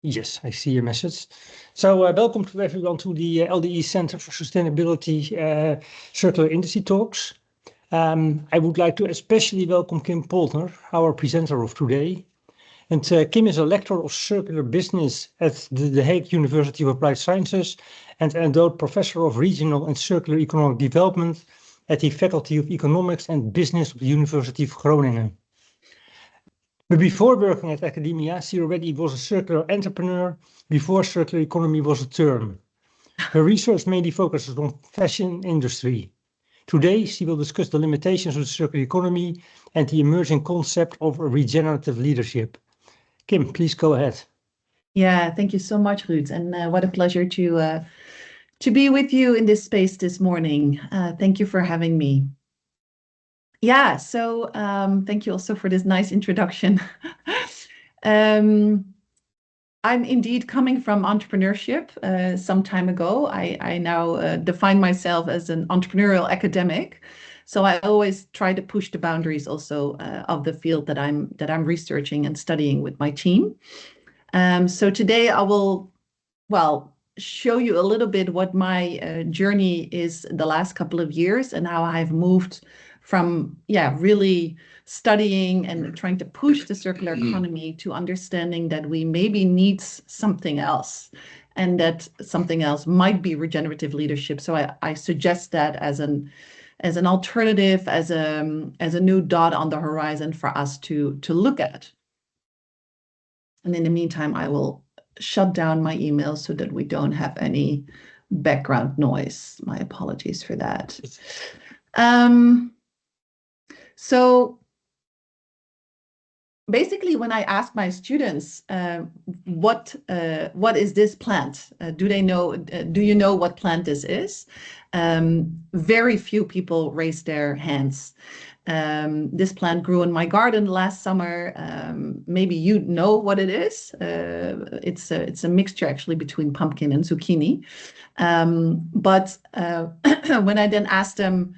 Yes, I see your message. So welcome to everyone to the LDE Center for Sustainability Circular Industry Talks. I would like to especially welcome Kim Poldner, our presenter of today. And Kim is a lecturer of circular business at the Hague University of Applied Sciences and endowed professor of regional and circular economic development at the Faculty of Economics and Business of the University of Groningen. But before working at academia, she already was a circular entrepreneur before circular economy was a term. Her research mainly focuses on fashion industry. Today, she will discuss the limitations of the circular economy and the emerging concept of regenerative leadership. Kim, please go ahead. Yeah, thank you so much, Ruud. And what a pleasure to be with you in this space this morning. Thank you for having me. Yeah, so thank you also for this nice introduction. I'm indeed coming from entrepreneurship some time ago. I now define myself as an entrepreneurial academic. So I always try to push the boundaries also of the field that I'm researching and studying with my team. So today I will, show you a little bit what my journey is the last couple of years and how I've moved from, really studying and trying to push the circular economy to understanding that we maybe need something else and that something else might be regenerative leadership. So I suggest that as an alternative, as a new dot on the horizon for us to look at. And in the meantime, I will shut down my email so that we don't have any background noise. My apologies for that. So basically, when I ask my students, what is this plant? Do you know what plant this is? Very few people raise their hands. This plant grew in my garden last summer. Maybe you know what it is. It's a mixture actually between pumpkin and zucchini. But when I then asked them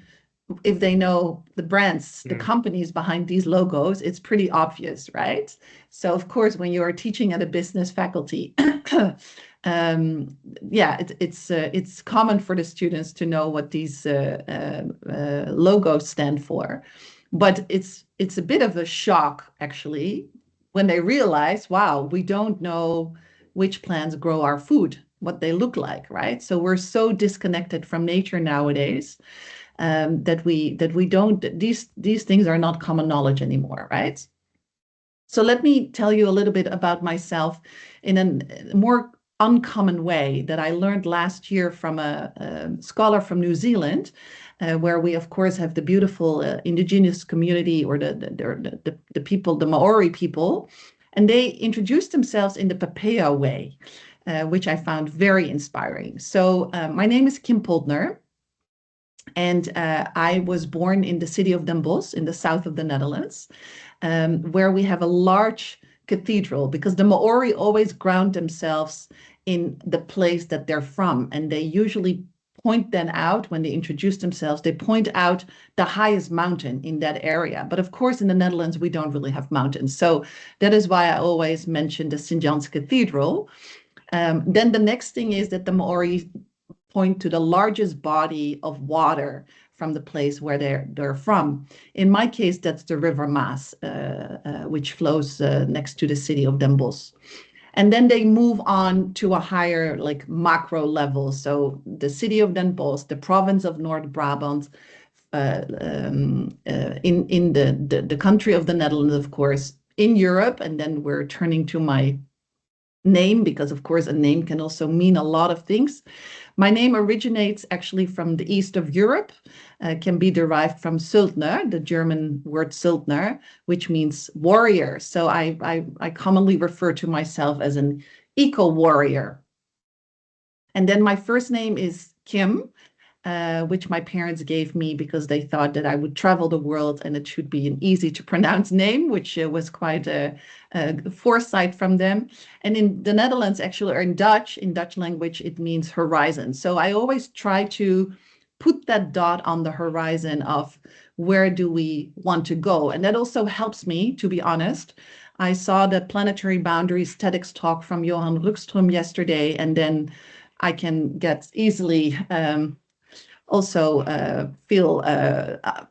if they know the brands, the companies behind these logos, it's pretty obvious, right? So of course, when you are teaching at a business faculty, it's common for the students to know what these logos stand for, but it's a bit of a shock actually when they realize, wow, we don't know which plants grow our food, what they look like, right? So we're so disconnected from nature nowadays that we don't, these things are not common knowledge anymore, right? So let me tell you a little bit about myself in a more uncommon way that I learned last year from a scholar from New Zealand, where we of course have the beautiful indigenous community, or the people, the Maori people, and they introduced themselves in the Papaya way, which I found very inspiring. So my name is Kim Poldner. And I was born in the city of Den Bosch in the south of the Netherlands, where we have a large cathedral, because the Maori always ground themselves in the place that they're from. And they usually point then out, when they introduce themselves, they point out the highest mountain in that area. But of course, in the Netherlands, we don't really have mountains. So that is why I always mention the St. John's Cathedral. Then the next thing is that the Maori point to the largest body of water from the place where they're from. In my case, that's the River Maas, which flows next to the city of Den Bosch. And then they move on to a higher, like, macro level. So the city of Den Bosch, the province of North Brabant, in the country of the Netherlands, of course, in Europe. And then we're turning to my name, because of course a name can also mean a lot of things. My name originates actually from the east of Europe, can be derived from Söldner, the German word Söldner, which means warrior. So I commonly refer to myself as an eco-warrior. And then my first name is Kim, which my parents gave me because they thought that I would travel the world and it should be an easy to pronounce name, which was quite a foresight from them. And in the Netherlands, actually, or in Dutch language, it means horizon. So I always try to put that dot on the horizon of where do we want to go? And that also helps me, to be honest. I saw the Planetary Boundaries TEDx talk from Johan Rookström yesterday, and then I can get easily also feel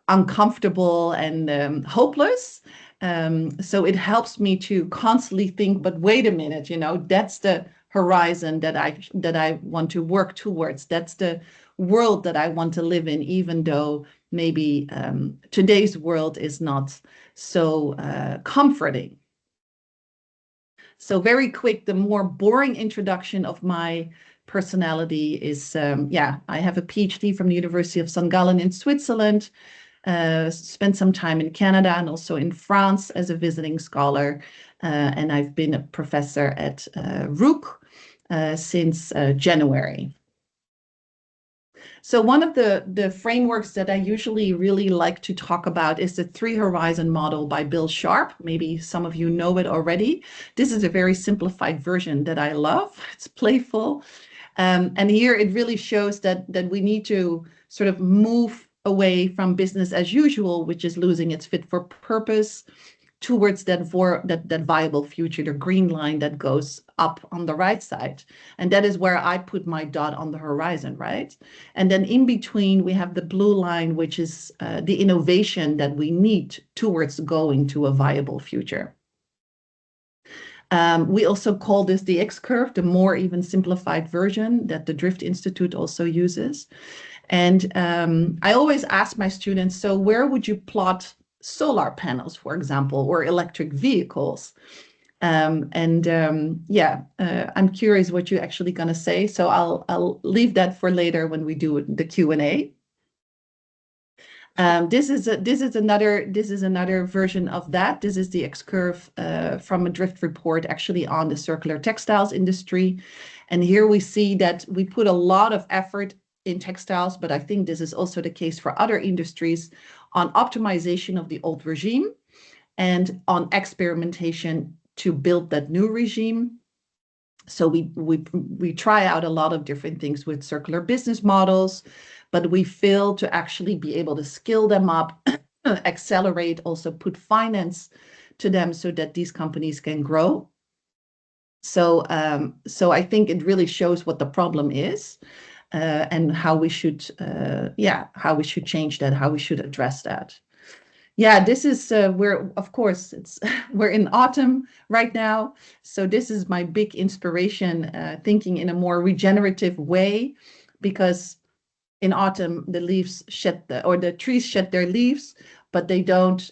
uncomfortable and hopeless. So it helps me to constantly think, but wait a minute, you know, that's the horizon that I want to work towards. That's the world that I want to live in, even though maybe today's world is not so comforting. So very quick, the more boring introduction of my personality is, I have a PhD from the University of St. Gallen in Switzerland, spent some time in Canada and also in France as a visiting scholar, and I've been a professor at RUC since January. So one of the frameworks that I usually really like to talk about is the 3-horizon model by Bill Sharp. Maybe some of you know it already. This is a very simplified version that I love. It's playful. And here it really shows that we need to sort of move away from business as usual, which is losing its fit for purpose, towards that viable future, the green line that goes up on the right side. And that is where I put my dot on the horizon, right? And then in between, we have the blue line, which is the innovation that we need towards going to a viable future. We also call this the X-curve, the more even simplified version that the Drift Institute also uses. And I always ask my students, so where would you plot solar panels, for example, or electric vehicles? I'm curious what you're actually going to say. So I'll leave that for later when we do the Q&A. This is another version of that. This is the X-curve from a Drift report, actually on the circular textiles industry. And here we see that we put a lot of effort in textiles, but I think this is also the case for other industries, on optimization of the old regime and on experimentation to build that new regime. So we try out a lot of different things with circular business models, but we fail to actually be able to scale them up, accelerate, also put finance to them so that these companies can grow. So I think it really shows what the problem is. And how we should change that, how we should address that. Yeah, this is where, of course, we're in autumn right now. So this is my big inspiration, thinking in a more regenerative way, because in autumn the leaves the trees shed their leaves, but they don't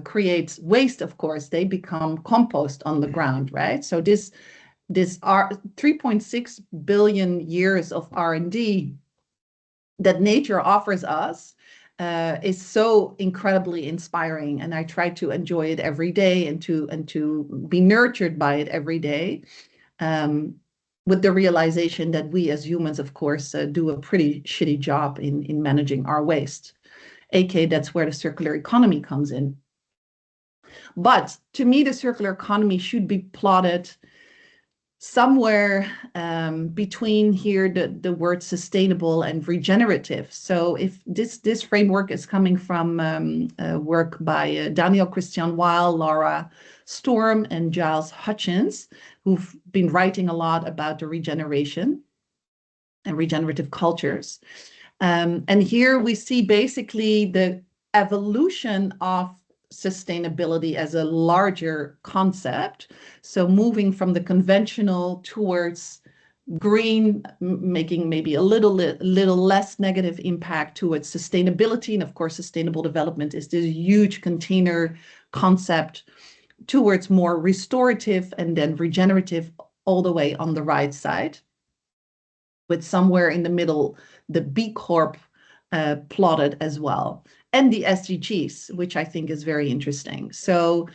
create waste. Of course, they become compost on the ground, right? So this 3.6 billion years of R&D that nature offers us is so incredibly inspiring, and I try to enjoy it every day and to be nurtured by it every day, with the realization that we as humans, of course, do a pretty shitty job in managing our waste. aka that's where the circular economy comes in. But to me, the circular economy should be plotted somewhere between here the word sustainable and regenerative. So if this framework is coming from work by Daniel Christian Weil, Laura Storm, and Giles Hutchins, who've been writing a lot about the regeneration and regenerative cultures. And here we see basically the evolution of sustainability as a larger concept. So moving from the conventional towards green, making maybe a little less negative impact towards sustainability. And of course, sustainable development is this huge container concept towards more restorative and then regenerative all the way on the right side, with somewhere in the middle, the B Corp plotted as well, and the SDGs, which I think is very interesting. So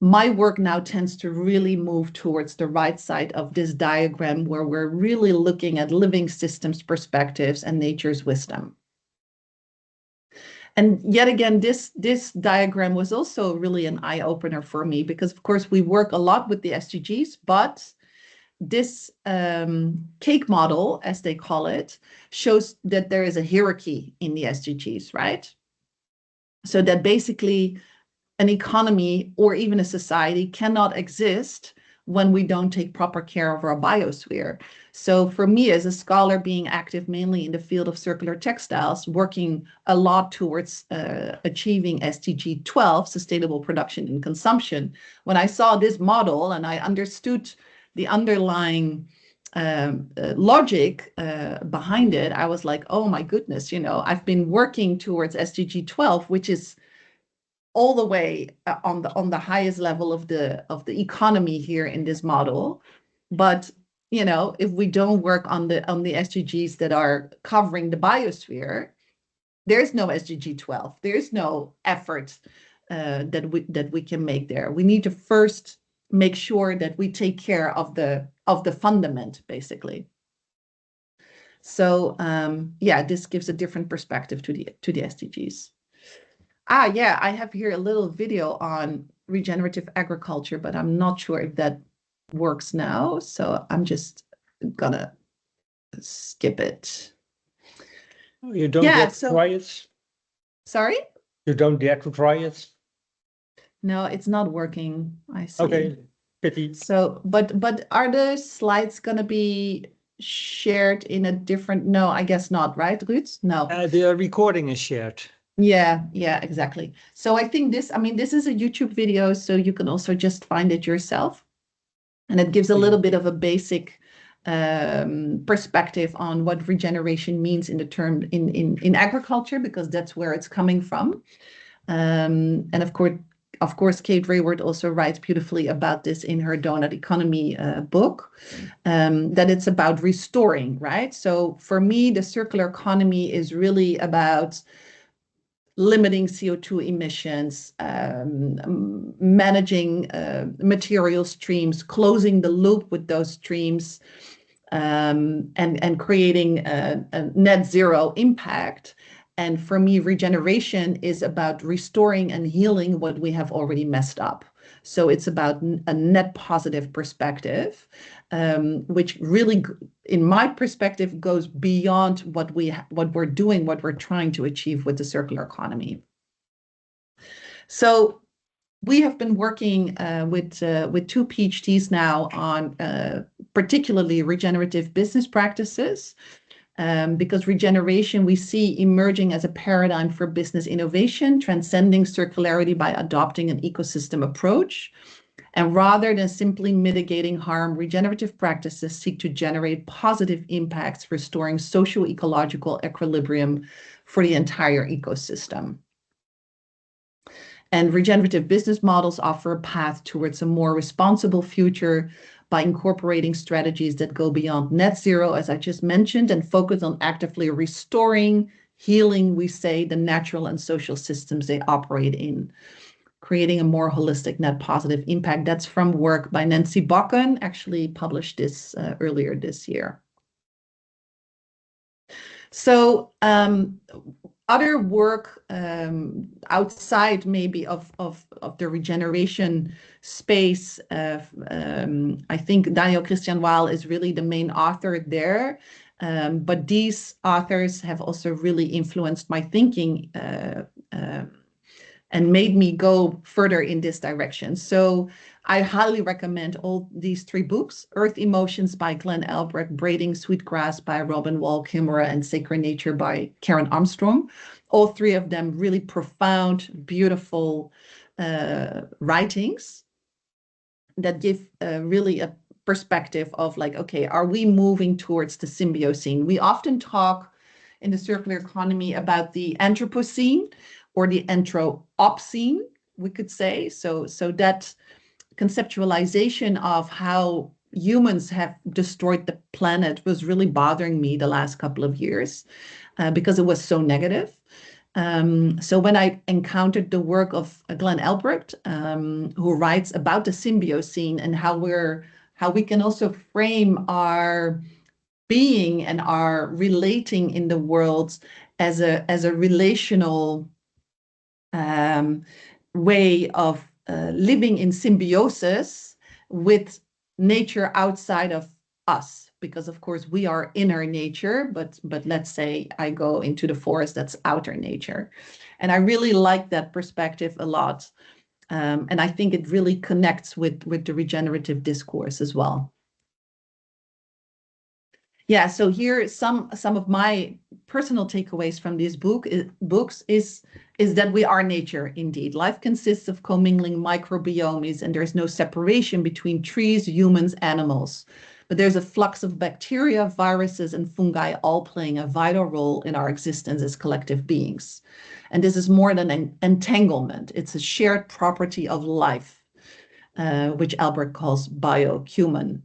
my work now tends to really move towards the right side of this diagram, where we're really looking at living systems perspectives and nature's wisdom. And yet again, this diagram was also really an eye-opener for me, because of course we work a lot with the SDGs, but this cake model, as they call it, shows that there is a hierarchy in the SDGs, right? So that basically an economy or even a society cannot exist when we don't take proper care of our biosphere. So for me as a scholar being active mainly in the field of circular textiles, working a lot towards achieving SDG 12, sustainable production and consumption, when I saw this model and I understood the underlying logic behind it, I was like, oh my goodness, I've been working towards SDG 12, which is all the way on the highest level of the economy here in this model. But if we don't work on the SDGs that are covering the biosphere, there's no SDG 12. There's no effort that we can make there. We need to first make sure that we take care of the fundament, basically. So yeah, this gives a different perspective to the SDGs. Yeah, I have here a little video on regenerative agriculture, but I'm not sure if that works now. So I'm just gonna skip it. You don't dare to try it? Sorry? You don't dare to try it? No, it's not working. I see. Okay, pity. So, but are the slides gonna be shared in a different? No, I guess not, right, Ruud? No. The recording is shared. Yeah, exactly. So I think this is a YouTube video, so you can also just find it yourself. And it gives a little bit of a basic perspective on what regeneration means in the term in agriculture, because that's where it's coming from. And of course, Kate Rayward also writes beautifully about this in her Donut Economy book, that it's about restoring, right? So for me, the circular economy is really about limiting CO2 emissions, managing material streams, closing the loop with those streams, and creating a net zero impact. And for me, regeneration is about restoring and healing what we have already messed up. So it's about a net positive perspective, which really, in my perspective, goes beyond what we're doing, what we're trying to achieve with the circular economy. So we have been working with 2 PhDs now on particularly regenerative business practices, because regeneration we see emerging as a paradigm for business innovation, transcending circularity by adopting an ecosystem approach. And rather than simply mitigating harm, regenerative practices seek to generate positive impacts, restoring socio-ecological equilibrium for the entire ecosystem. And regenerative business models offer a path towards a more responsible future by incorporating strategies that go beyond net zero, as I just mentioned, and focus on actively restoring, healing, we say, the natural and social systems they operate in, creating a more holistic net positive impact. That's from work by Nancy Bakken, actually published this earlier this year. So other work outside maybe of the regeneration space, I think Daniel Christian Waal is really the main author there. But these authors have also really influenced my thinking and made me go further in this direction. So I highly recommend all these 3 books: Earth Emotions by Glenn Albrecht, Braiding Sweetgrass by Robin Wall Kimmerer, and Sacred Nature by Karen Armstrong. All 3 of them really profound, beautiful writings that give really a perspective of like, okay, are we moving towards the Symbiocene? We often talk in the circular economy about the Anthropocene or the Anthropocene, we could say. So that conceptualization of how humans have destroyed the planet was really bothering me the last couple of years because it was so negative. So when I encountered the work of Glenn Albrecht, who writes about the Symbiocene and how we can also frame our being and our relating in the world as a relational way of living in symbiosis with nature outside of us, because of course we are inner nature, but let's say I go into the forest, that's outer nature. And I really like that perspective a lot. And I think it really connects with the regenerative discourse as well. Yeah, so here some of my personal takeaways from these books is that we are nature indeed. Life consists of commingling microbiomes, and there's no separation between trees, humans, animals. But there's a flux of bacteria, viruses, and fungi all playing a vital role in our existence as collective beings. And this is more than an entanglement. It's a shared property of life, which Albrecht calls biohuman.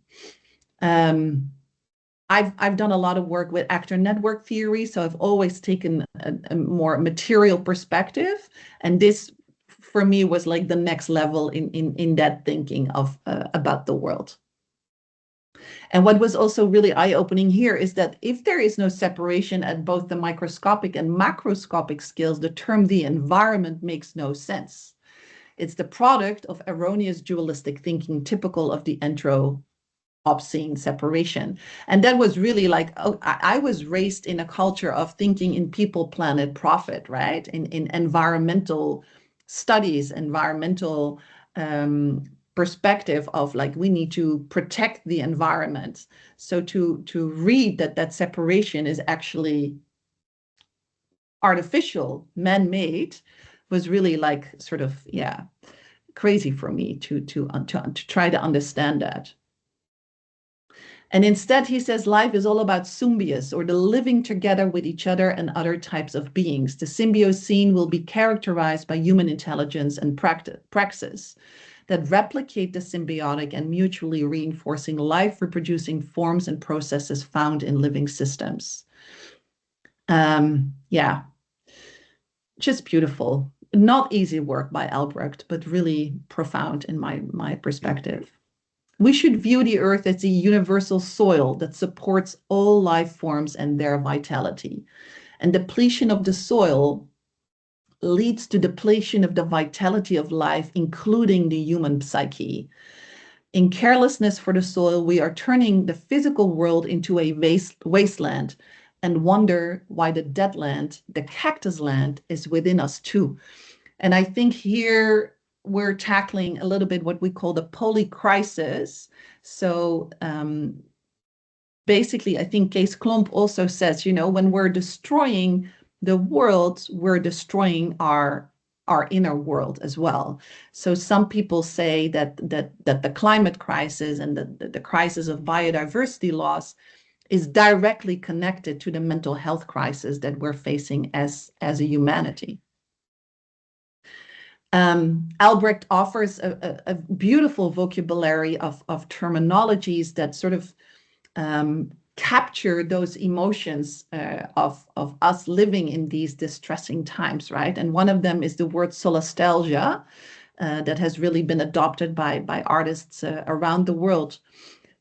I've done a lot of work with actor network theory, so I've always taken a more material perspective, and this for me was like the next level in that thinking of about the world. And what was also really eye-opening here is that if there is no separation at both the microscopic and macroscopic scales, the term the environment makes no sense. It's the product of erroneous dualistic thinking typical of the Anthropocene separation. And that was really like, oh, I was raised in a culture of thinking in people, planet, profit, right? In environmental studies, environmental perspective of like, we need to protect the environment. So to read that separation is actually artificial, man-made, was really like sort of, yeah, crazy for me to try to understand that. And instead, he says life is all about symbios, or the living together with each other and other types of beings. The Symbiocene will be characterized by human intelligence and praxis that replicate the symbiotic and mutually reinforcing life-reproducing forms and processes found in living systems. Yeah, just beautiful. Not easy work by Albrecht, but really profound in my perspective. We should view the earth as a universal soil that supports all life forms and their vitality. And depletion of the soil leads to depletion of the vitality of life, including the human psyche. In carelessness for the soil, we are turning the physical world into a wasteland and wonder why the dead land, the cactus land, is within us too. And I think here we're tackling a little bit what we call the polycrisis. So basically, I think Kees Klomp also says, you know, when we're destroying the world, we're destroying our inner world as well. So some people say that the climate crisis and the crisis of biodiversity loss is directly connected to the mental health crisis that we're facing as a humanity. Albrecht offers a beautiful vocabulary of terminologies that sort of capture those emotions of us living in these distressing times, right? And one of them is the word solastalgia that has really been adopted by artists around the world,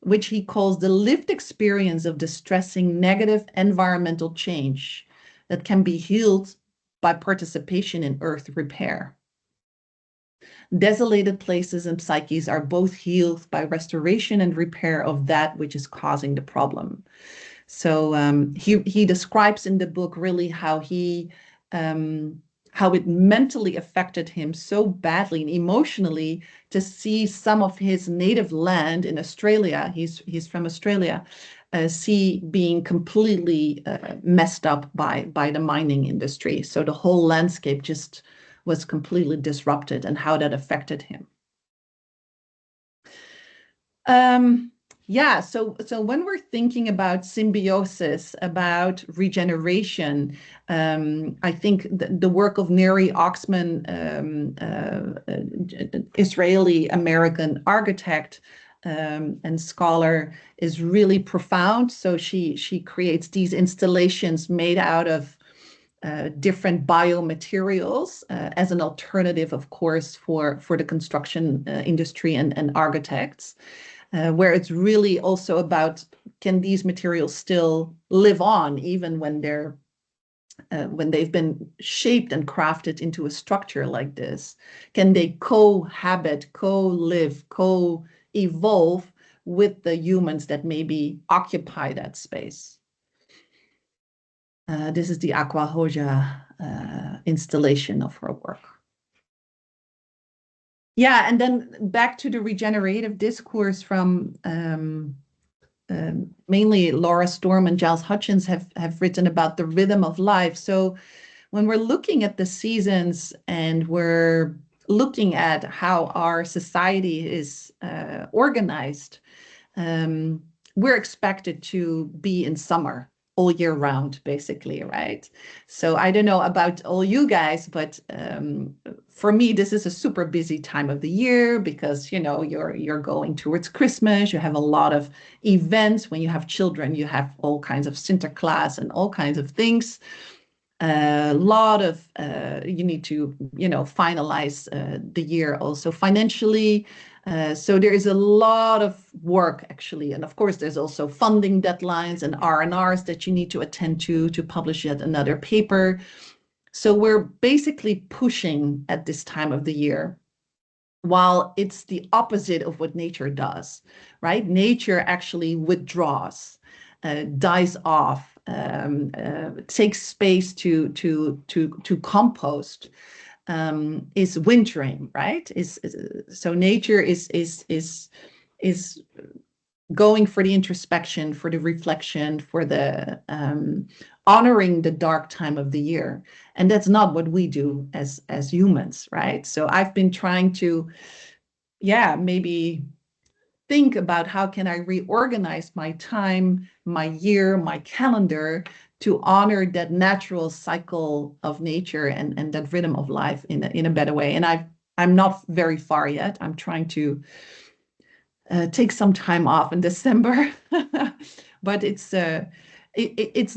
which he calls the lived experience of distressing negative environmental change that can be healed by participation in earth repair. Desolated places and psyches are both healed by restoration and repair of that which is causing the problem. So he describes in the book really how how it mentally affected him so badly and emotionally to see some of his native land in Australia, he's from Australia, see being completely messed up by the mining industry. So the whole landscape just was completely disrupted, and how that affected him. Yeah, so when we're thinking about symbiosis, about regeneration, I think the work of Neri Oxman, Israeli-American architect and scholar, is really profound. So she creates these installations made out of different biomaterials as an alternative, of course, for the construction industry and architects, where it's really also about, can these materials still live on even when they're when they've been shaped and crafted into a structure like this? Can they cohabit, co-live, co-evolve with the humans that maybe occupy that space? This is the Aqua Hoja installation of her work. Yeah, and then back to the regenerative discourse from mainly Laura Storm and Giles Hutchins have written about the rhythm of life. So when we're looking at the seasons and we're looking at how our society is organized, we're expected to be in summer all year round, basically, right? So I don't know about all you guys, but for me, this is a super busy time of the year because, you know, you're going towards Christmas. You have a lot of events. When you have children, you have all kinds of Sinterklaas and all kinds of things. A lot of you need to, you know, finalize the year also financially. So there is a lot of work actually, and of course there's also funding deadlines and R&Rs that you need to attend to publish yet another paper. So we're basically pushing at this time of the year, while it's the opposite of what nature does, right? Nature actually withdraws, dies off, takes space to compost. Is wintering, right? So nature is going for the introspection, for the reflection, for the honoring the dark time of the year, and that's not what we do as humans, right? So I've been trying to, yeah, maybe think about how can I reorganize my time, my year, my calendar to honor that natural cycle of nature and that rhythm of life in a better way. And I'm not very far yet. I'm trying to take some time off in December, but it's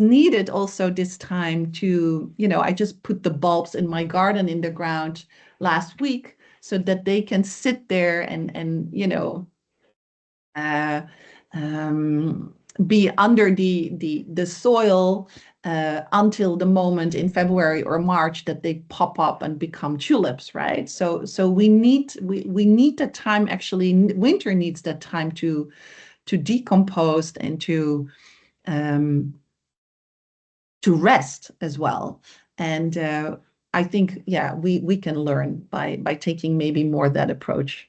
needed also this time to, you know, I just put the bulbs in my garden in the ground last week so that they can sit there and you know, be under the soil until the moment in February or March that they pop up and become tulips, right? So we need that time. Actually, winter needs that time to decompose and to rest as well. And I think, yeah, we can learn by taking maybe more that approach.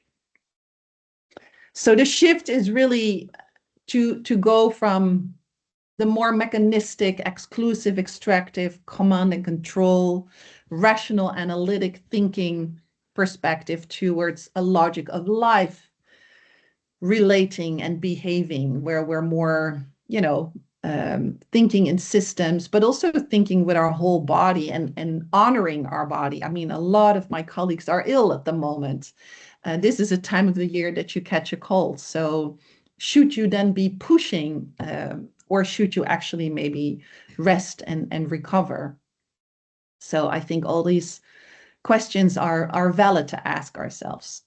So the shift is really to go from the more mechanistic, exclusive, extractive, command and control, rational, analytic thinking perspective towards a logic of life, relating and behaving, where we're more, you know, thinking in systems, but also thinking with our whole body and honoring our body. I mean, a lot of my colleagues are ill at the moment. This is a time of the year that you catch a cold. So should you then be pushing or should you actually maybe rest and recover? So I think all these questions are valid to ask ourselves.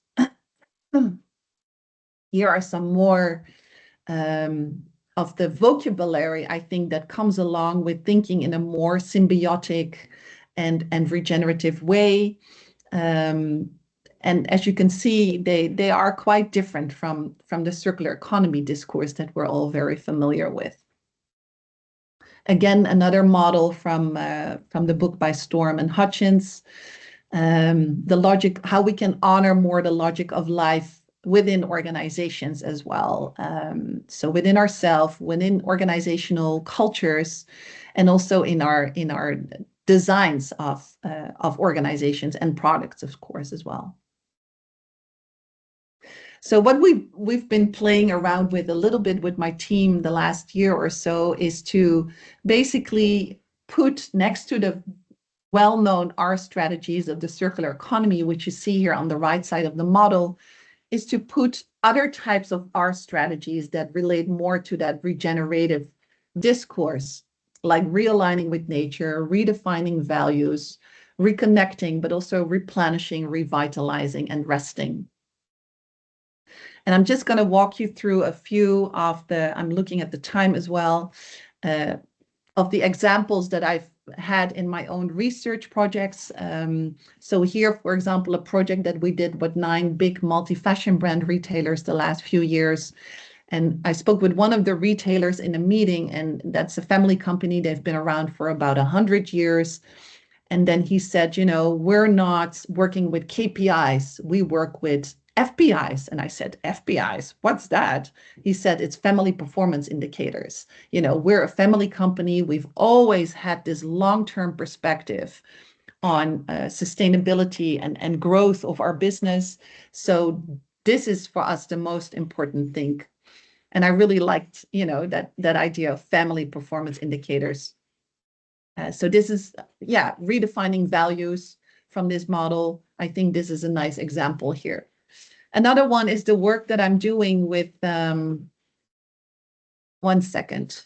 Here are some more of the vocabulary, I think, that comes along with thinking in a more symbiotic and regenerative way. And as you can see, they are quite different from the circular economy discourse that we're all very familiar with. Again, another model from the book by Storm and Hutchins, the logic, how we can honor more the logic of life within organizations as well. So within ourselves, within organizational cultures, and also in our designs of organizations and products, of course, as well. So what we've been playing around with a little bit with my team the last year or so is to basically put next to the well-known R strategies of the circular economy, which you see here on the right side of the model, is to put other types of R strategies that relate more to that regenerative discourse, like realigning with nature, redefining values, reconnecting, but also replenishing, revitalizing, and resting. And I'm just going to walk you through a few of I'm looking at the time as well, of the examples that I've had in my own research projects. So here, for example, a project that we did with 9 big multi-fashion brand retailers the last few years. And I spoke with one of the retailers in a meeting, and that's a family company. They've been around for about 100 years. And then he said, we're not working with KPIs, we work with FPIs. And I said, FPIs, what's that? He said, it's family performance indicators. We're a family company. We've always had this long-term perspective on sustainability and growth of our business. So this is for us the most important thing. And I really liked, that idea of family performance indicators. So this is, redefining values from this model. I think this is a nice example here. Another one is the work that I'm doing with, 1 second.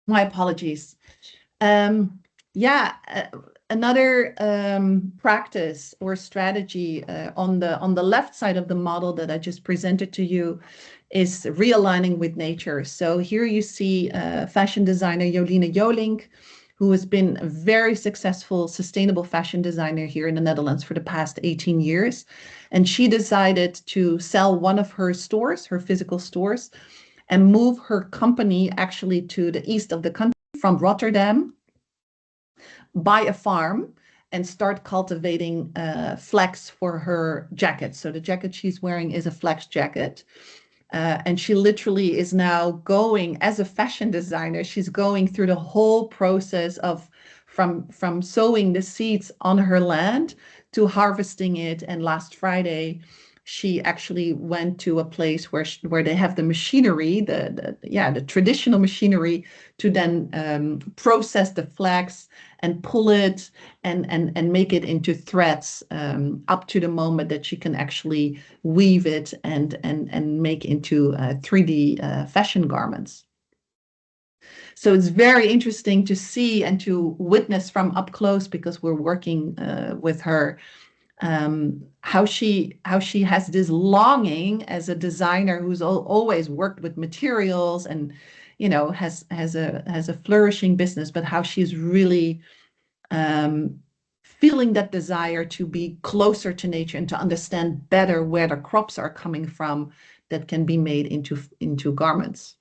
My apologies. Another practice or strategy on the left side of the model that I just presented to you is realigning with nature. So here you see fashion designer Joline Jolink, who has been a very successful sustainable fashion designer here in the Netherlands for the past 18 years. And she decided to sell one of her stores, her physical stores, and move her company actually to the east of the country from Rotterdam, buy a farm, and start cultivating flax for her jacket. So the jacket she's wearing is a flax jacket. And she literally is now going, as a fashion designer, she's going through the whole process of from sowing the seeds on her land to harvesting it. And last Friday, she actually went to a place where they have the machinery, the traditional machinery, to then process the flax and pull it and make it into threads, up to the moment that she can actually weave it and make into 3D fashion garments. So it's very interesting to see and to witness from up close, because we're working with her, how she has this longing as a designer who's always worked with materials and has a flourishing business, but how she's really feeling that desire to be closer to nature and to understand better where the crops are coming from that can be made into garments.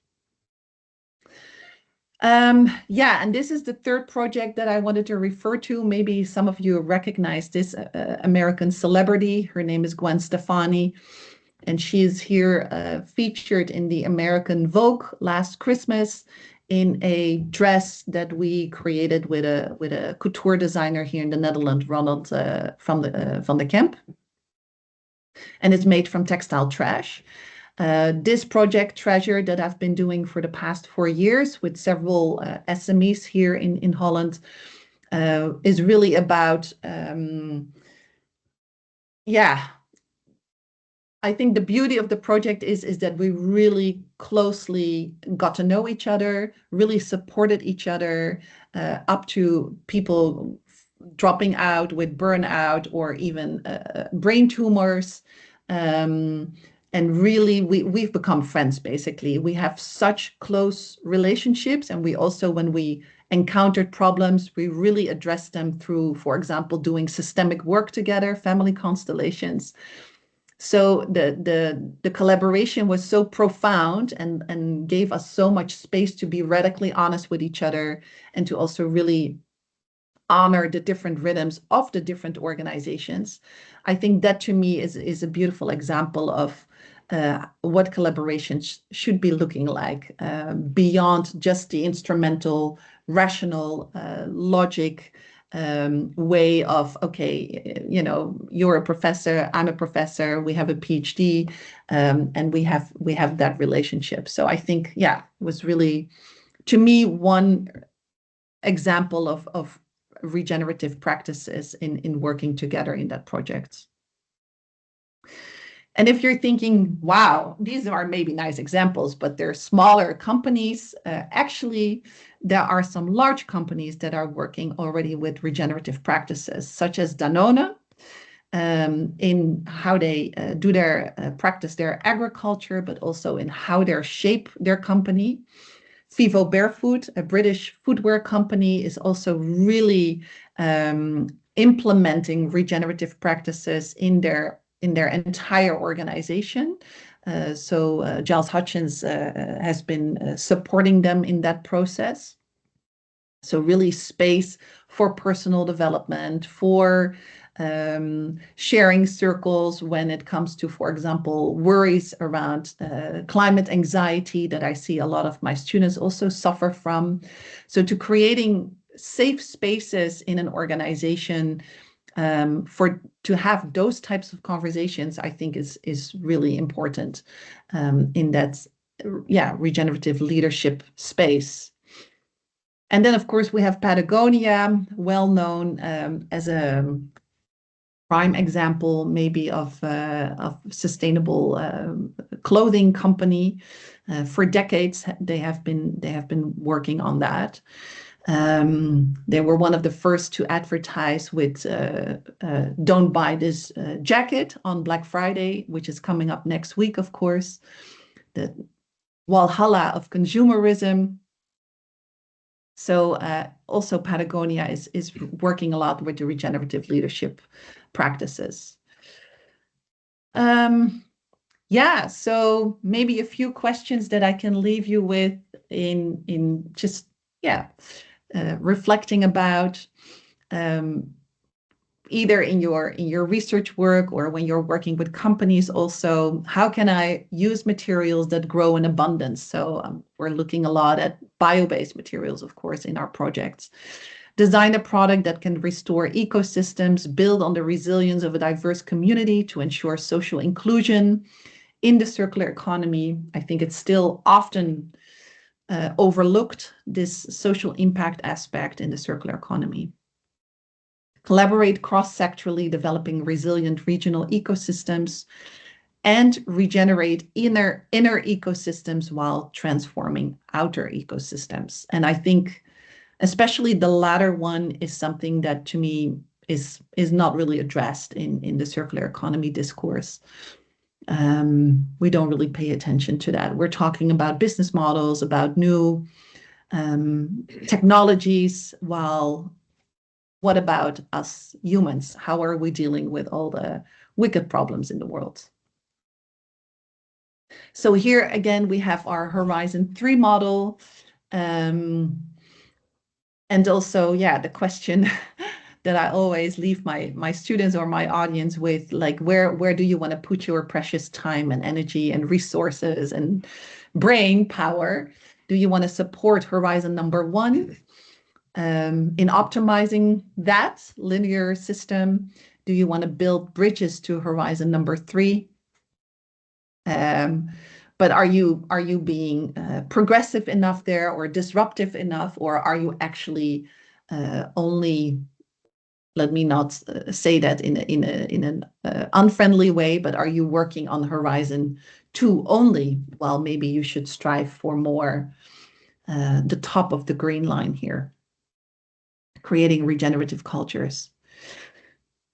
And this is the third project that I wanted to refer to. Maybe some of you recognize this American celebrity. Her name is Gwen Stefani, and she is here featured in the American Vogue last Christmas in a dress that we created with a couture designer here in the Netherlands, Ronald van de Kemp. And it's made from textile trash. This project, Treasure, that I've been doing for the past 4 years with several SMEs here in Holland, is really about, I think the beauty of the project is that we really closely got to know each other, really supported each other, up to people dropping out with burnout or even brain tumors. And really, we've become friends, basically. We have such close relationships. And we also, when we encountered problems, we really addressed them through, for example, doing systemic work together, family constellations. So the collaboration was so profound and gave us so much space to be radically honest with each other and to also really honor the different rhythms of the different organizations. I think that to me is a beautiful example of what collaboration should be looking like, beyond just the instrumental, rational, logic way of, okay, you're a professor, I'm a professor, we have a PhD, and we have that relationship. So I think, it was really, to me, one example of regenerative practices in working together in that project. And if you're thinking, wow, these are maybe nice examples, but they're smaller companies, actually, there are some large companies that are working already with regenerative practices, such as Danone. in how they do their practice their agriculture, but also in how they shape their company. Vivo Barefoot, a British footwear company, is also really implementing regenerative practices in their entire organization. So Giles Hutchins has been supporting them in that process. So really space for personal development, for sharing circles when it comes to, for example, worries around climate anxiety that I see a lot of my students also suffer from. So to creating safe spaces in an organization to have those types of conversations, I think is really important in that, regenerative leadership space. And then, of course, we have Patagonia, well known as a prime example, maybe of sustainable clothing company. For decades, they have been working on that. They were one of the first to advertise with "Don't buy this jacket" on Black Friday, which is coming up next week, of course. The Walhalla of consumerism. So also Patagonia is working a lot with the regenerative leadership practices. So maybe a few questions that I can leave you with in just reflecting about either in your research work or when you're working with companies also, how can I use materials that grow in abundance? So we're looking a lot at bio-based materials, of course, in our projects. Design a product that can restore ecosystems, build on the resilience of a diverse community to ensure social inclusion in the circular economy. I think it's still often overlooked, this social impact aspect in the circular economy. Collaborate cross-sectorally, developing resilient regional ecosystems, and regenerate inner ecosystems while transforming outer ecosystems. And I think especially the latter one is something that to me is not really addressed in the circular economy discourse. We don't really pay attention to that. We're talking about business models, about new technologies, while what about us humans? How are we dealing with all the wicked problems in the world? So here again, we have our Horizon 3 model. And also, the question that I always leave my students or my audience with, like, where do you want to put your precious time and energy and resources and brain power? Do you want to support Horizon number 1? In optimizing that linear system? Do you want to build bridges to Horizon number 3? But are you being progressive enough there, or disruptive enough, or are you actually only, let me not say that in an unfriendly way, but are you working on Horizon 2 only? Well, maybe you should strive for more the top of the green line here. Creating regenerative cultures.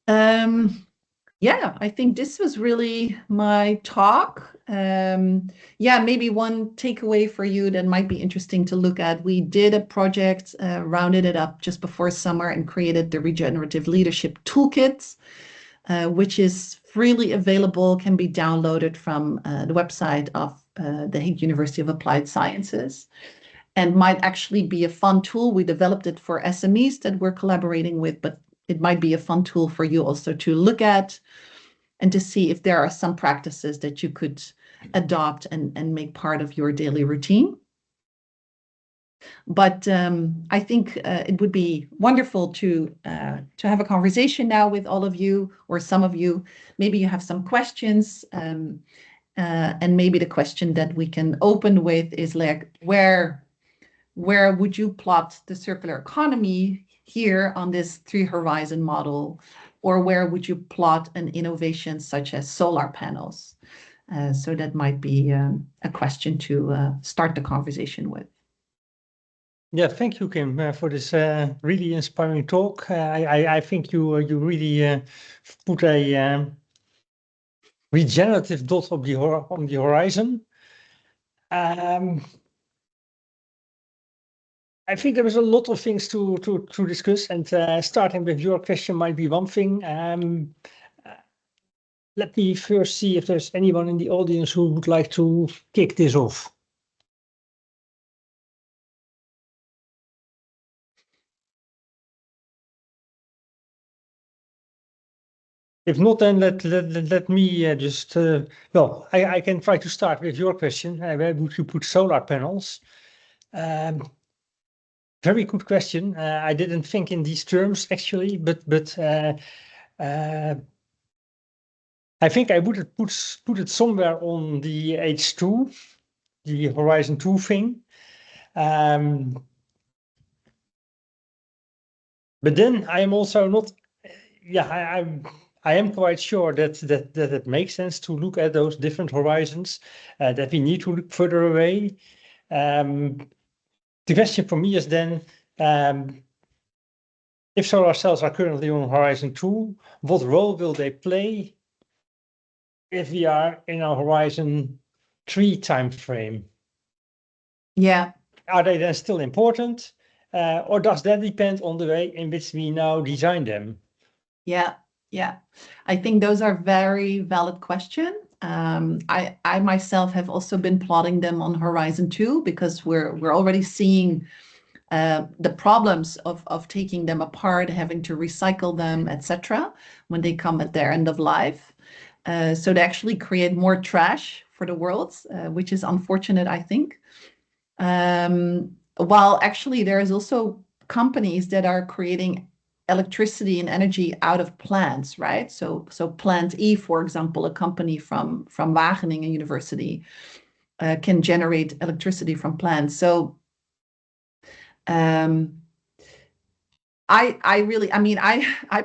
I think this was really my talk. Maybe one takeaway for you that might be interesting to look at. We did a project, rounded it up just before summer, and created the Regenerative Leadership Toolkit, which is freely available, can be downloaded from the website of the Hague University of Applied Sciences, and might actually be a fun tool. We developed it for SMEs that we're collaborating with, but it might be a fun tool for you also to look at and to see if there are some practices that you could adopt and make part of your daily routine. But I think it would be wonderful to have a conversation now with all of you, or some of you. Maybe you have some questions, and maybe the question that we can open with is like, where would you plot the circular economy here on this 3 horizon model, or where would you plot an innovation such as solar panels? So that might be a question to start the conversation with. Yeah, thank you, Kim, for this really inspiring talk. I think you really put a regenerative dot on the horizon. I think there is a lot of things to discuss, and starting with your question might be one thing. Let me first see if there's anyone in the audience who would like to kick this off. If not, then let me just, well, I can try to start with your question. Where would you put solar panels? Very good question. I didn't think in these terms actually, but I think I would put it somewhere on the H2, the Horizon 2 thing. But then I am also not, yeah, I am quite sure that it makes sense to look at those different horizons, that we need to look further away. The question for me is then, if solar cells are currently on Horizon 2, what role will they play if we are in a Horizon 3 time frame? Yeah. Are they then still important? Or does that depend on the way in which we now design them? Yeah, yeah. I think those are very valid questions. I myself have also been plotting them on Horizon 2 because we're already seeing the problems of taking them apart, having to recycle them, etc., when they come at their end of life. So they actually create more trash for the world, which is unfortunate, I think. While actually there is also companies that are creating electricity and energy out of plants, right? So Plant E, for example, a company from Wageningen University, can generate electricity from plants. So I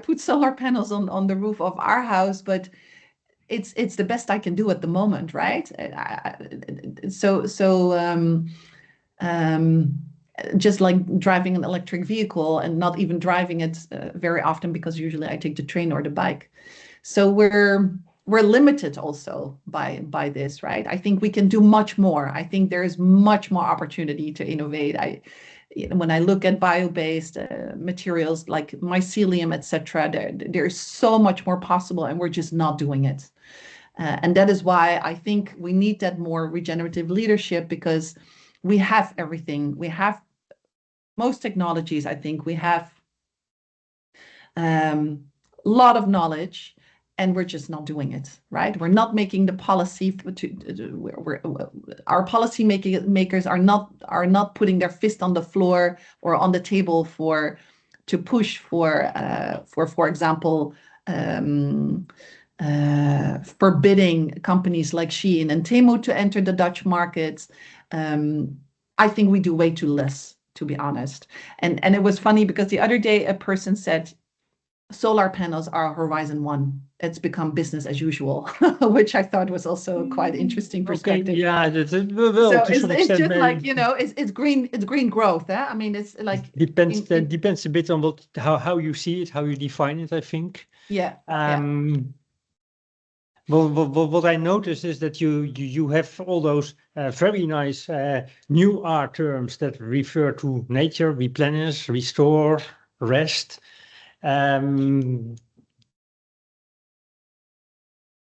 put solar panels on the roof of our house, but it's the best I can do at the moment, right? Just like driving an electric vehicle and not even driving it very often because usually I take the train or the bike. So we're limited also by this, right? I think we can do much more. I think there is much more opportunity to innovate. When I look at bio-based materials like mycelium, etc., there's so much more possible, and we're just not doing it. And that is why I think we need that more regenerative leadership, because we have everything. We have most technologies. I think we have a lot of knowledge, and we're just not doing it, right? We're not making the policy our policy makers are not putting their fist on the floor or on the table to push for example, forbidding companies like Shein and Temu to enter the Dutch markets. I think we do way too less, to be honest. And it was funny because the other day a person said, solar panels are Horizon 1. It's become business as usual, which I thought was also quite interesting perspective. Okay, yeah, so it's just like, it's green growth. I mean, it's like depends a bit on how you see it, how you define it, I think. Yeah. Well, what I noticed is that you have all those very nice new art terms that refer to nature, replenish, restore, rest.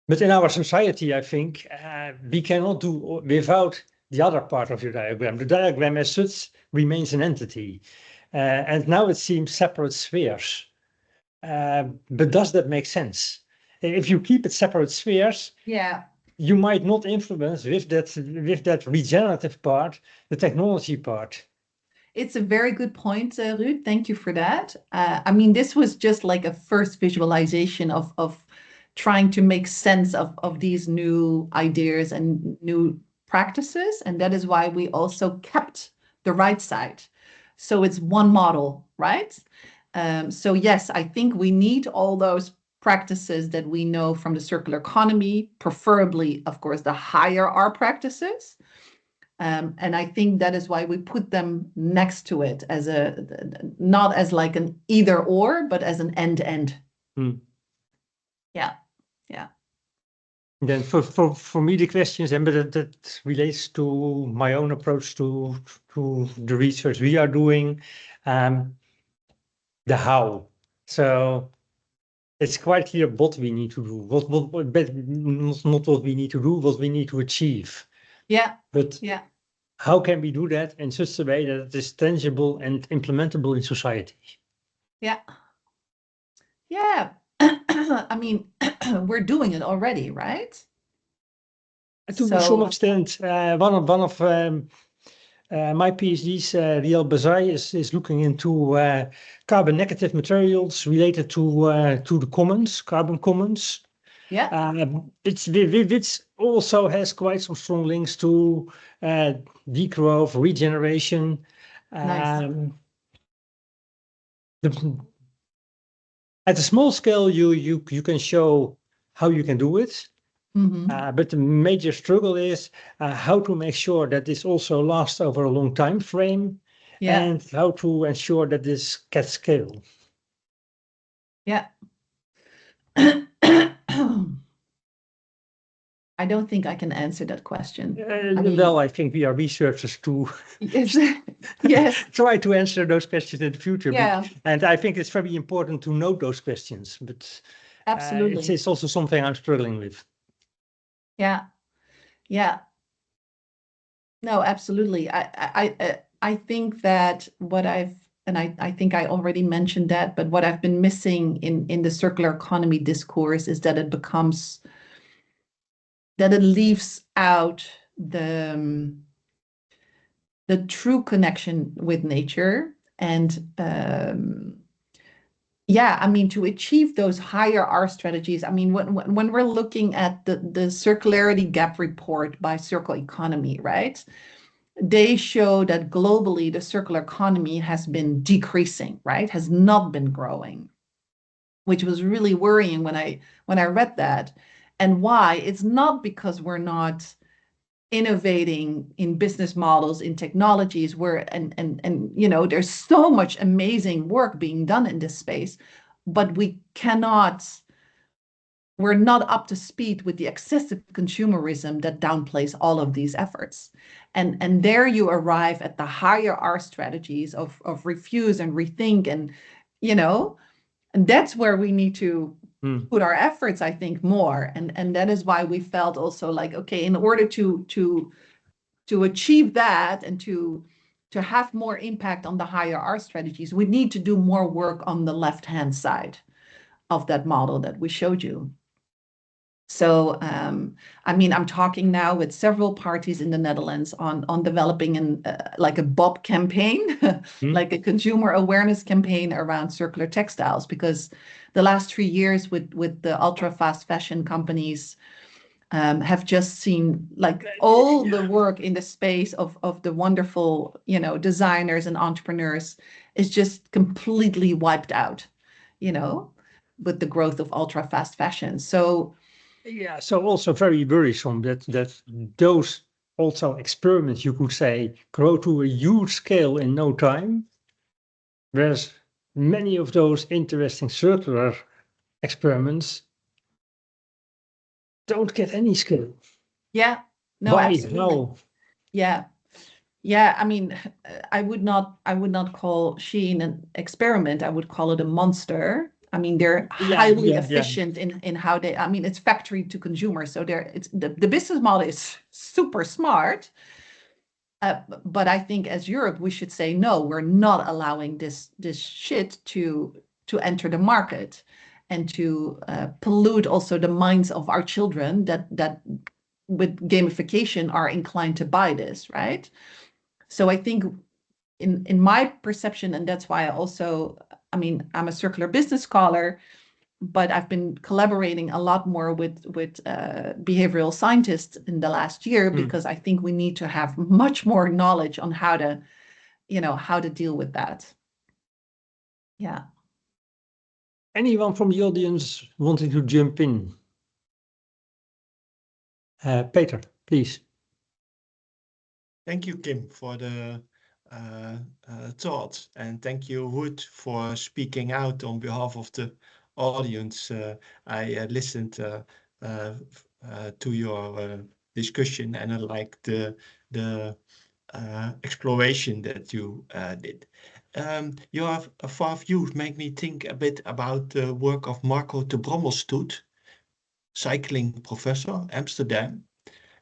But in our society, I think we cannot do without the other part of your diagram. The diagram as such remains an entity. And now it seems separate spheres. But does that make sense? If you keep it separate spheres, yeah, you might not influence with that regenerative part, the technology part. It's a very good point, Ruud. Thank you for that. I mean, this was just like a first visualization of trying to make sense of these new ideas and new practices. And that is why we also kept the right side. So it's one model, right? So yes, I think we need all those practices that we know from the circular economy, preferably, of course, the higher R practices. And I think that is why we put them next to it as not as like an either or, but as an end. Yeah. Then for me, the questions, and but that relates to my own approach to the research we are doing, the how. So it's quite clear what we need to do, but not what we need to do, what we need to achieve. Yeah. But Yeah. how can we do that in such a way that it is tangible and implementable in society? Yeah. I mean, we're doing it already, right? To some extent, one of my PhDs, Riel Bazai, is looking into carbon negative materials related to the commons, carbon commons. Yeah. Which also has quite some strong links to degrowth, regeneration. Nice. At a small scale, you can show how you can do it. But the major struggle is how to make sure that this also lasts over a long time frame, and how to ensure that this gets scale. Yeah. I don't think I can answer that question. Well, I think we are researchers too. Yes. Try to answer those questions in the future. Yeah. And I think it's very important to note those questions. But absolutely, it's also something I'm struggling with. Yeah. No, absolutely. I think that I think I already mentioned that, but what I've been missing in the circular economy discourse is that it leaves out the true connection with nature. And I mean, to achieve those higher R strategies, I mean, when we're looking at the circularity gap report by Circle Economy, right? They show that globally the circular economy has been decreasing, right? Has not been growing, which was really worrying when I read that. And why? It's not because we're not innovating in business models, in technologies, and you know, there's so much amazing work being done in this space, but we're not up to speed with the excessive consumerism that downplays all of these efforts. And there you arrive at the higher R strategies of refuse and rethink, and you know, and that's where we need to put our efforts, I think, more. And that is why we felt also like, okay, in order to achieve that and to have more impact on the higher R strategies, we need to do more work on the left-hand side of that model that we showed you. So, I mean, I'm talking now with several parties in the Netherlands on developing like a BOP campaign, like a consumer awareness campaign around circular textiles, because the last 3 years with the ultra fast fashion companies have just seen like all the work in the space of the wonderful, you know, designers and entrepreneurs is just completely wiped out, you know, with the growth of ultra fast fashion. So also very worrisome that those also experiments, you could say, grow to a huge scale in no time, whereas many of those interesting circular experiments don't get any scale. Yeah, no, Why? absolutely. No. Yeah. I mean, I would not call Shein an experiment. I would call it a monster. I mean, they're highly efficient in how they, I mean, it's factory to consumer. So it's the business model is super smart. But I think as Europe, we should say, no, we're not allowing this shit to enter the market and to pollute also the minds of our children that with gamification are inclined to buy this, right? So I think in my perception, and that's why I mean, I'm a circular business scholar, but I've been collaborating a lot more with behavioral scientists in the last year, because I think we need to have much more knowledge on how to deal with that. Yeah. Anyone from the audience wanting to jump in? Peter, please. Thank you, Kim, for the thoughts, and thank you, Ruud, for speaking out on behalf of the audience. I listened to your discussion, and I like the exploration that you did. Your far views make me think a bit about the work of Marco de Brommelstoet, cycling professor, Amsterdam.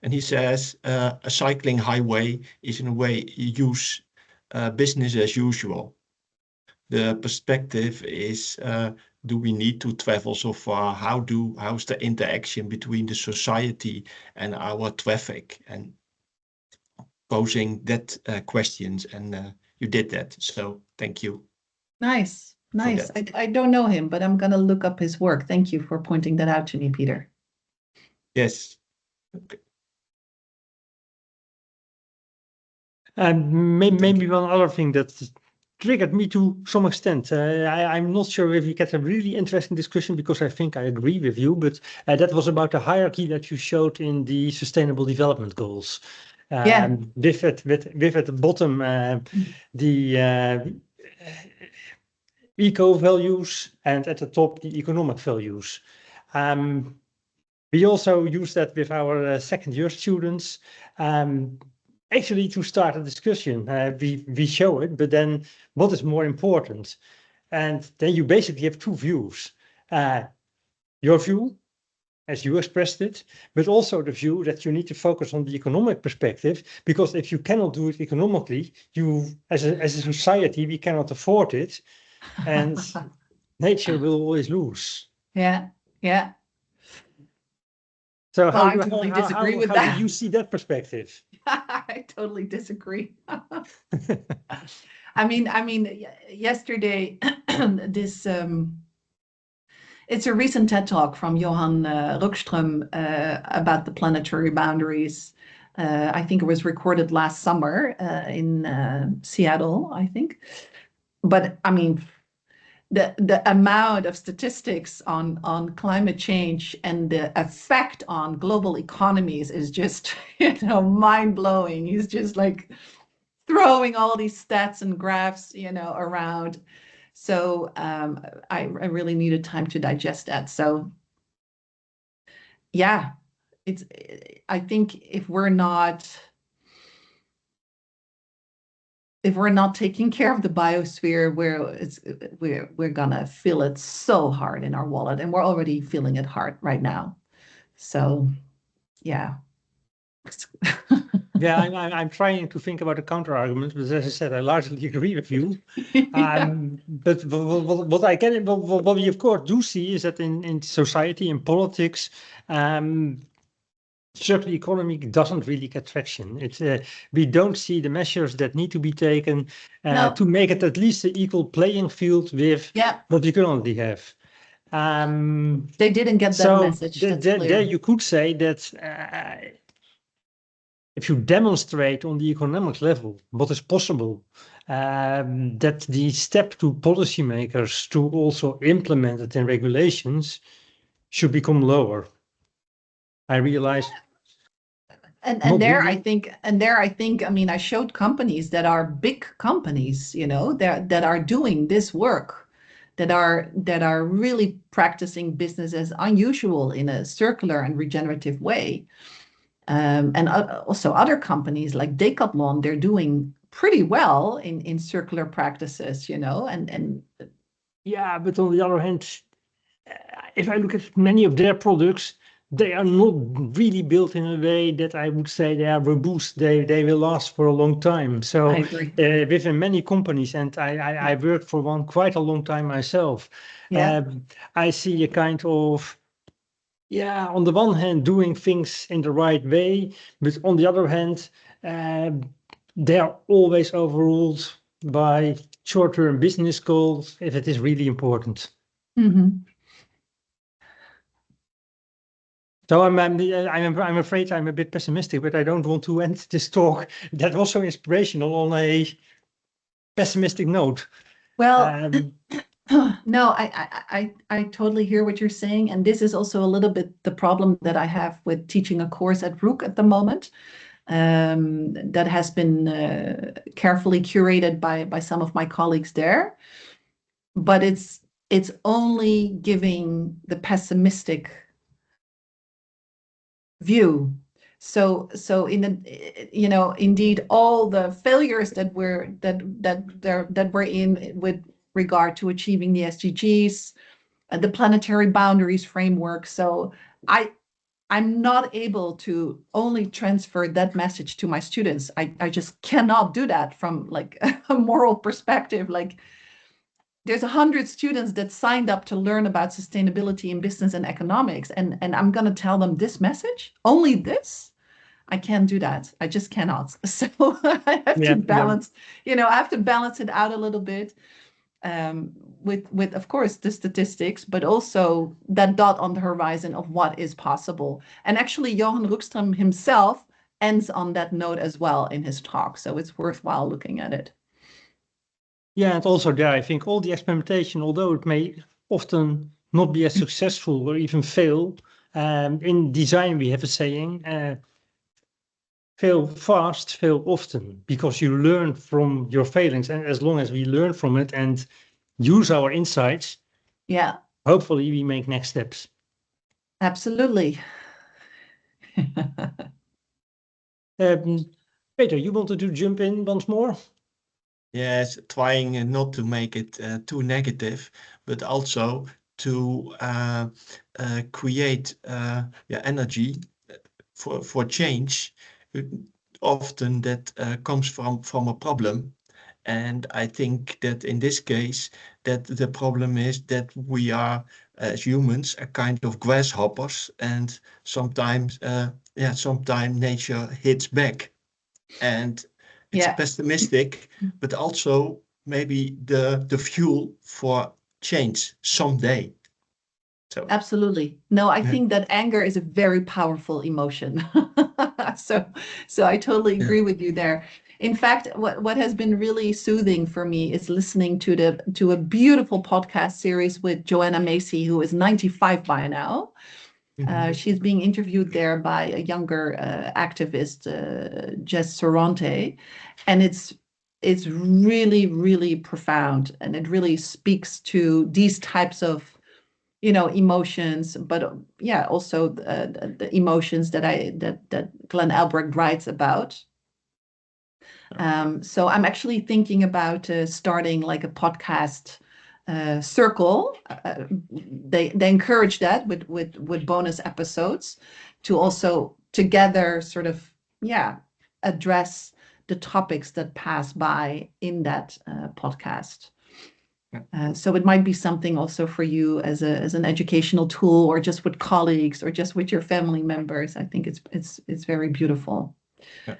And he says a cycling highway is in a way use business as usual. The perspective is, do we need to travel so far? How's the interaction between the society and our traffic? And posing that questions, and you did that. So thank you. Nice, nice. that. I don't know him, but I'm going to look up his work. Thank you for pointing that out to me, Peter. Yes. Okay. And maybe one other thing that triggered me to some extent. I'm not sure if we get a really interesting discussion because I think I agree with you, but that was about the hierarchy that you showed in the Sustainable Development Goals. Yeah. With at the bottom the eco values and at the top the economic values. We also use that with our second year students. Actually, to start a discussion, we show it, but then what is more important? And then you basically have two views. Your view, as you expressed it, but also the view that you need to focus on the economic perspective, because if you cannot do it economically, you, as a society, we cannot afford it, and nature will always lose. Yeah, yeah. So Well, I totally disagree with how that. do you see that perspective? I totally disagree. I mean, yesterday, this it's a recent TED talk from Johan Rockström about the planetary boundaries. I think it was recorded last summer in Seattle, I think. But I mean, the amount of statistics on climate change and the effect on global economies is just, mind blowing. He's just like throwing all these stats and graphs, around. So I really needed time to digest that. So yeah, I think if we're not taking care of the biosphere, we're gonna feel it so hard in our wallet, and we're already feeling it hard right now. So, yeah. Yeah, I'm trying to think about a counter argument, but as I said, I largely agree with you. Yeah. But what we of course do see is that in society, in politics, circular economy doesn't really get traction. We don't see the measures that need to be taken No. to make it at least an equal playing field with Yeah. what we currently have. They didn't get that message. That's clear. There you could say that if you demonstrate on the economic level what is possible, that the step to policymakers to also implement it in regulations should become lower. I realize. And there, I think, I mean, I showed companies that are big companies, that are doing this work, that are really practicing business as unusual in a circular and regenerative way. And also other companies like Decathlon, they're doing pretty well in circular practices, and Yeah, but on the other hand, if I look at many of their products, they are not really built in a way that I would say they are robust. They will last for a long time. So I agree. Within many companies, and I worked for one quite a long time myself. Yeah. I see a kind of, on the one hand, doing things in the right way, but on the other hand, they are always overruled by short-term business goals if it is really important. Mm-hmm. So I'm afraid I'm a bit pessimistic, but I don't want to end this talk that was so inspirational on a pessimistic note. Well, no, I totally hear what you're saying, and this is also a little bit the problem that I have with teaching a course at Rook at the moment. that has been carefully curated by some of my colleagues there. But it's only giving the pessimistic view. So in the, indeed, all the failures that we're in with regard to achieving the SDGs, the planetary boundaries framework. So I'm not able to only transfer that message to my students. I just cannot do that from like a moral perspective. Like, there's 100 students that signed up to learn about sustainability in business and economics, and I'm going to tell them this message, only this. I can't do that. I just cannot. So I have to balance, I have to balance it out a little bit with, of course, the statistics, but also that dot on the horizon of what is possible. And actually, Johan Roekström himself ends on that note as well in his talk. So it's worthwhile looking at it. Yeah, and also there, I think all the experimentation, although it may often not be as successful or even fail, in design we have a saying, fail fast, fail often, because you learn from your failings. And as long as we learn from it and use our insights, hopefully we make next steps. Absolutely. Peter, you wanted to jump in once more? Yes, trying not to make it too negative, but also to create energy for change. Often that comes from a problem, and I think that in this case that the problem is that we are as humans a kind of grasshoppers, and sometimes nature hits back, and it's pessimistic, but also maybe the fuel for change someday. So absolutely. No, I think that anger is a very powerful emotion. So I totally agree with you there. In fact, what has been really soothing for me is listening to a beautiful podcast series with Joanna Macy, who is 95 by now. She's being interviewed there by a younger activist, Jess Sorante, and it's really, really profound, and it really speaks to these types of emotions, but also the emotions that Glenn Albrecht writes about. So I'm actually thinking about starting like a podcast circle. They encourage that with bonus episodes to also together sort of address the topics that pass by in that podcast. So it might be something also for you as an educational tool, or just with colleagues, or just with your family members. I think it's very beautiful,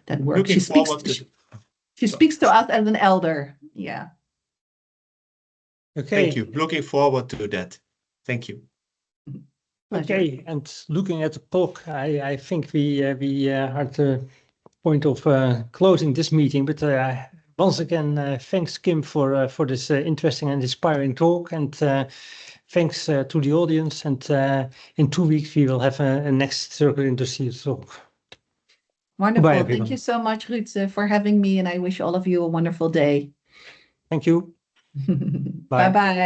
that work. She speaks to us as an elder. Yeah. Okay. Thank you. Looking forward to that. Thank you. Okay, and looking at the clock, I think we are at the point of closing this meeting. But once again, thanks, Kim, for this interesting and inspiring talk, and thanks to the audience. And in 2 weeks, we will have a next Circular Industry talk. Wonderful. Goodbye, thank you so much, Ruud, for having me, and I wish all of you a wonderful day. Thank you. Bye-bye.